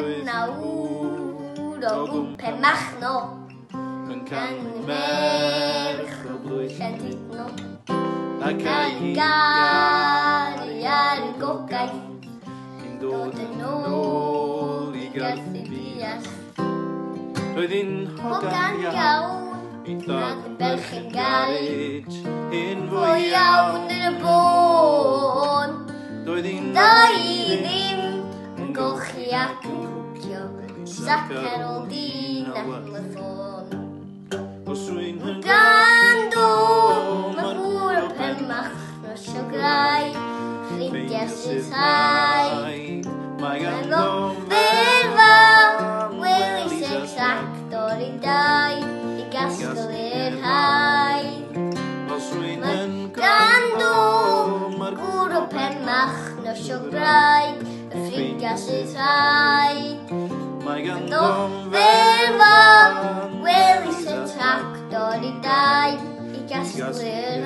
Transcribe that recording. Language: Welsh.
nawr o gwmpen machno yn can merch o blwyllyn hydno ac a'i gari ar y gogaeth yn dod yn ôl i garthu bias. Roedd hi'n hogan iawn nad yn belch yn garej hyn fwy iawn yn y bôn. Doedd hi'n dau ddim yn golchi ac yn cwcio sac ar ôl dyn ac yn y ffôn. Ganddo mae gŵr o Penmach nos o grau ffrindiau sy'n thai. Mae ganddo ferfa welis exactor i dau i gasgol i'r haid. Ganddo mae'r gŵr o Penmach nos o grau y ffrindiau sy'n thai. Mae ganddo ferfa welis exactor i dau i gasgol i'r